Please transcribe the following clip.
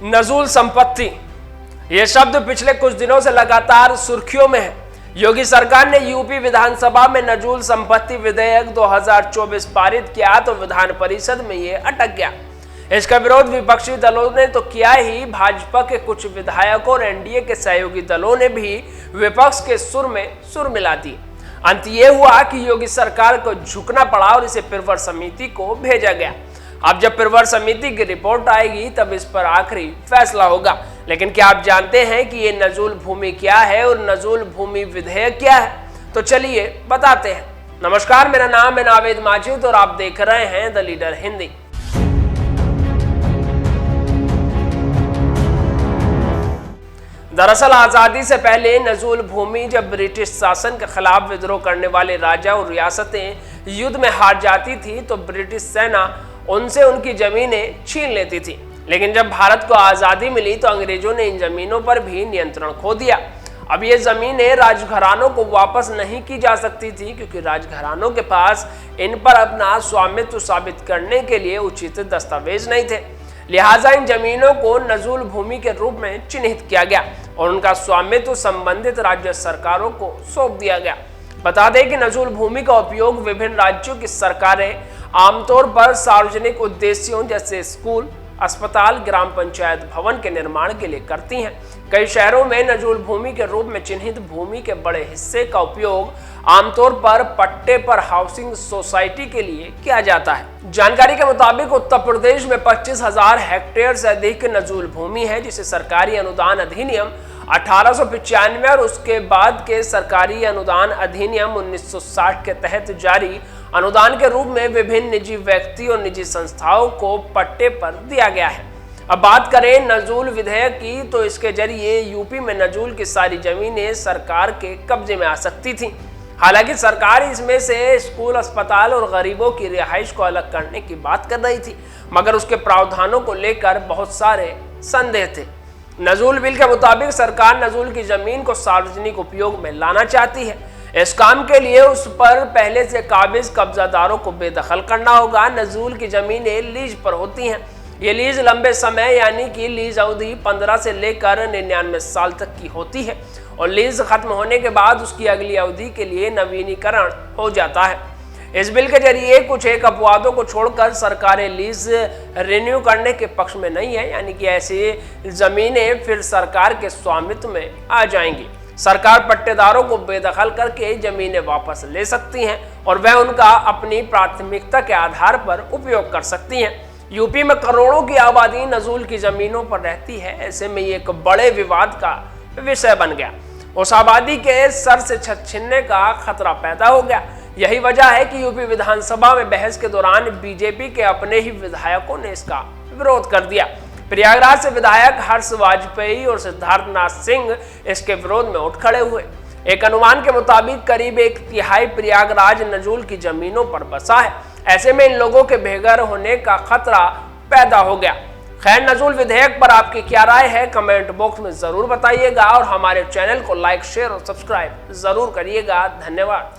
नजूल संपत्ति, ये शब्द पिछले कुछ दिनों से लगातार सुर्खियों में है। योगी सरकार ने यूपी विधानसभा में नजूल संपत्ति विधेयक 2024 पारित किया तो विधान परिषद में ये अटक गया। इसका विरोध विपक्षी दलों ने तो किया ही, भाजपा के कुछ विधायकों और एनडीए के सहयोगी दलों ने भी विपक्ष के सुर में सुर मिला दी। अंत ये हुआ कि योगी सरकार को झुकना पड़ा और इसे पिरवर समिति को भेजा गया। अब जब पिरवर समिति की रिपोर्ट आएगी तब इस पर आखिरी फैसला होगा। लेकिन क्या आप जानते हैं कि ये नजूल भूमि क्या है और नजूल भूमि विधेयक क्या है? तो चलिए बताते हैं। नमस्कार, मेरा नाम है नावेद माजिद और आप देख रहे हैं द लीडर हिंदी। दरअसल आजादी से पहले नजूल भूमि जब ब्रिटिश शासन के खिलाफ विद्रोह करने वाले राजा और रियासतें युद्ध में हार जाती थी तो ब्रिटिश सेना उनसे उनकी जमीनें छीन लेती थी। लेकिन जब भारत को आज़ादी मिली तो अंग्रेजों ने इन जमीनों पर भी नियंत्रण खो दिया। अब ये जमीनें राजघरानों को वापस नहीं की जा सकती थी, क्योंकि राजघरानों के पास इन पर अपना स्वामित्व साबित करने के लिए उचित दस्तावेज नहीं थे। लिहाजा इन जमीनों को नजूल भूमि के रूप में चिन्हित किया गया और उनका स्वामित्व संबंधित राज्य सरकारों को सौंप दिया गया। बता दें कि नजूल भूमि का उपयोग विभिन्न राज्यों की सरकारें आमतौर पर सार्वजनिक उद्देश्यों जैसे स्कूल, अस्पताल, ग्राम पंचायत भवन के निर्माण के लिए करती हैं। कई शहरों में नजूल भूमि के रूप में चिन्हित भूमि के बड़े हिस्से का उपयोग आमतौर पर पट्टे पर हाउसिंग सोसाइटी के लिए किया जाता है। जानकारी के मुताबिक उत्तर प्रदेश में 25,000 हेक्टेयर से अधिक नजूल भूमि है, जिसे सरकारी अनुदान अधिनियम 1895 और उसके बाद के सरकारी अनुदान अधिनियम 1960 के तहत जारी अनुदान के रूप में विभिन्न निजी व्यक्ति और निजी संस्थाओं को पट्टे पर दिया गया है। अब बात करें नजूल विधेयक की, तो इसके जरिए यूपी में नजूल की सारी जमीनें सरकार के कब्जे में आ सकती थी। हालांकि सरकार इसमें से स्कूल, अस्पताल और गरीबों की रिहाइश को अलग करने की बात कर रही थी, मगर उसके प्रावधानों को लेकर बहुत सारे संदेह थे। नजूल बिल के मुताबिक सरकार नजूल की जमीन को सार्वजनिक उपयोग में लाना चाहती है। इस काम के लिए उस पर पहले से काबिज कब्जादारों को बेदखल करना होगा। नजूल की जमीनें लीज पर होती हैं। ये लीज लंबे समय यानी कि लीज अवधि 15 से लेकर 99 साल तक की होती है और लीज खत्म होने के बाद उसकी अगली अवधि के लिए नवीनीकरण हो जाता है। इस बिल के जरिए कुछ एक अपवादों को छोड़कर सरकारें लीज रिन्यू करने के पक्ष में नहीं है, यानी कि ऐसी जमीनें फिर सरकार के स्वामित्व में आ जाएंगी। सरकार पट्टेदारों को बेदखल करके जमीनें वापस ले सकती हैं और वह उनका अपनी प्राथमिकता के आधार पर उपयोग कर सकती हैं। यूपी में करोड़ों की आबादी नजूल की जमीनों पर रहती है। ऐसे में ये एक बड़े विवाद का विषय बन गया। उस आबादी के सर से छत छीनने का खतरा पैदा हो गया। यही वजह है कि यूपी विधानसभा में बहस के दौरान बीजेपी के अपने ही विधायकों ने इसका विरोध कर दिया। प्रयागराज से विधायक हर्ष वाजपेयी और सिद्धार्थनाथ सिंह इसके विरोध में उठ खड़े हुए। एक अनुमान के मुताबिक करीब 1/3 प्रयागराज नजूल की जमीनों पर बसा है। ऐसे में इन लोगों के बेघर होने का खतरा पैदा हो गया। खैर, नजूल विधेयक पर आपकी क्या राय है, कमेंट बॉक्स में जरूर बताइएगा और हमारे चैनल को लाइक, शेयर और सब्सक्राइब जरूर करिएगा। धन्यवाद।